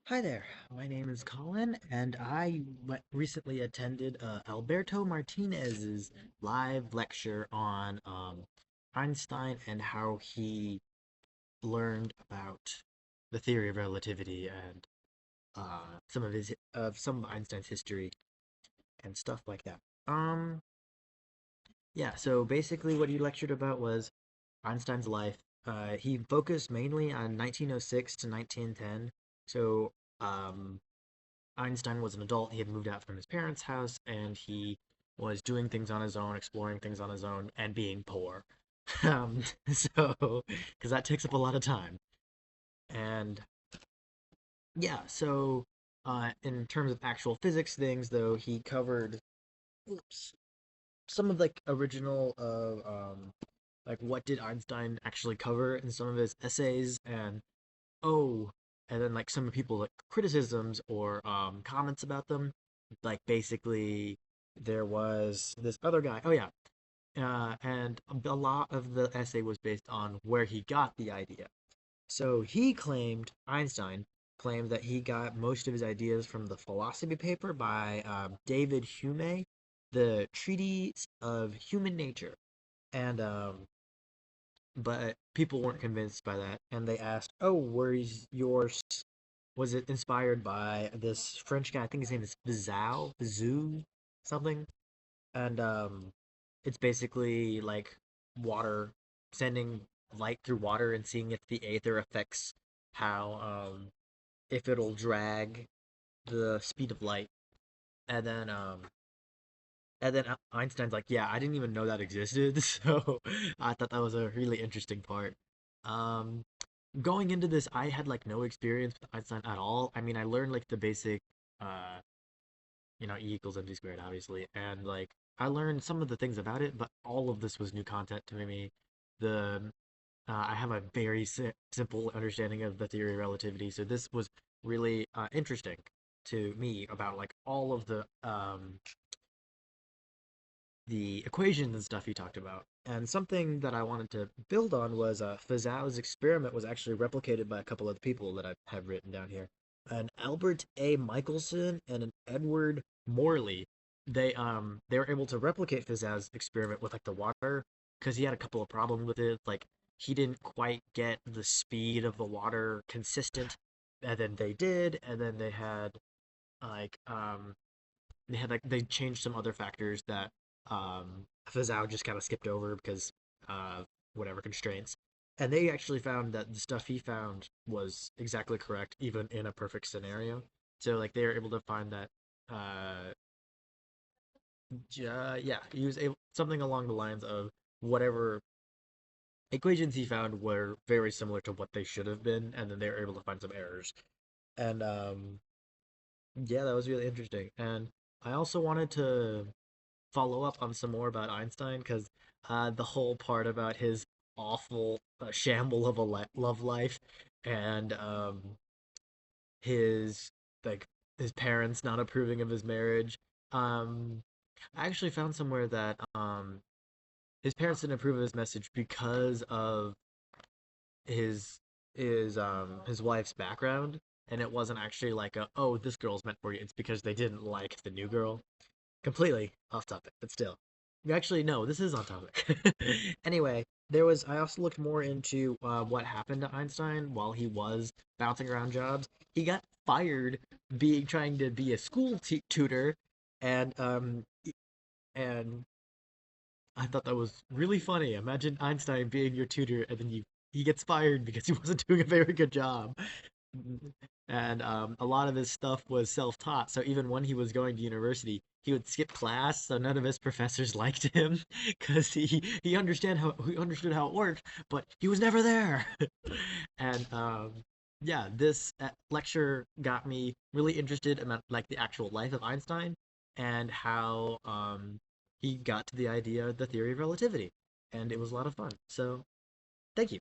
Hi there, my name is Colin, and I recently attended Alberto Martinez's live lecture on Einstein and how he learned about the theory of relativity and some of Einstein's history and stuff like that. Um, yeah, so basically what he lectured about was Einstein's life. He focused mainly on 1906 to 1910. So um, Einstein was an adult. He had moved out from his parents' house and he was doing things on his own, exploring things on his own, and being poor. Um, because that takes up a lot of time. And yeah, in terms of actual physics things, though, he covered oops, some of like original like what did Einstein actually cover in some of his essays, oh, and then like some people like criticisms or comments about them. Like basically, there was this other guy. Oh yeah, and a lot of the essay was based on where he got the idea. So Einstein claimed that he got most of his ideas from the philosophy paper by David Hume, the Treatise of Human Nature, and but people weren't convinced by that, and they asked, "Oh, where's yours? Was it inspired by this French guy? I think his name is Bizou, something." And it's basically like water sending light through water and seeing if the aether affects how if it'll drag the speed of light. And then Einstein's like, yeah, I didn't even know that existed, so I thought that was a really interesting part. Um, Going into this, I had like no experience with Einstein at all. I mean, I learned like the basic, uh, E equals mc squared, obviously, and like I learned some of the things about it, but all of this was new content to me. The I have a very simple understanding of the theory of relativity, so this was really interesting to me about like all of the equations and stuff you talked about. And something that I wanted to build on was Fazal's experiment was actually replicated by a couple of people that I have written down here. An Albert A. Michelson and an Edward Morley. They were able to replicate Fazal's experiment with like the water because he had a couple of problems with it. Like he didn't quite get the speed of the water consistent, and then they did, and then like they changed some other factors that Fazal just kind of skipped over because whatever constraints. And they actually found that the stuff he found was exactly correct, even in a perfect scenario. So like they were able to find that, uh, yeah, he was able something along the lines of whatever equations he found were very similar to what they should have been, and then they were able to find some errors. And yeah, that was really interesting. And I also wanted to follow up on some more about Einstein because the whole part about his awful shamble of a love life and his like his parents not approving of his marriage. Um, I actually found somewhere that his parents didn't approve of his message because of his his wife's background, and it wasn't actually like a oh this girl's meant for you. It's because they didn't like the new girl. Completely off topic, but still. Actually, no, this is on topic. Anyway, I also looked more into what happened to Einstein while he was bouncing around jobs. He got fired trying to be a school tutor, and and I thought that was really funny. Imagine Einstein being your tutor, and then he gets fired because he wasn't doing a very good job. And a lot of his stuff was self-taught. So even when he was going to university, he would skip class, so none of his professors liked him because he understood how it worked, but he was never there. And yeah, this lecture got me really interested about like the actual life of Einstein and how he got to the idea of the theory of relativity, and it was a lot of fun. So thank you.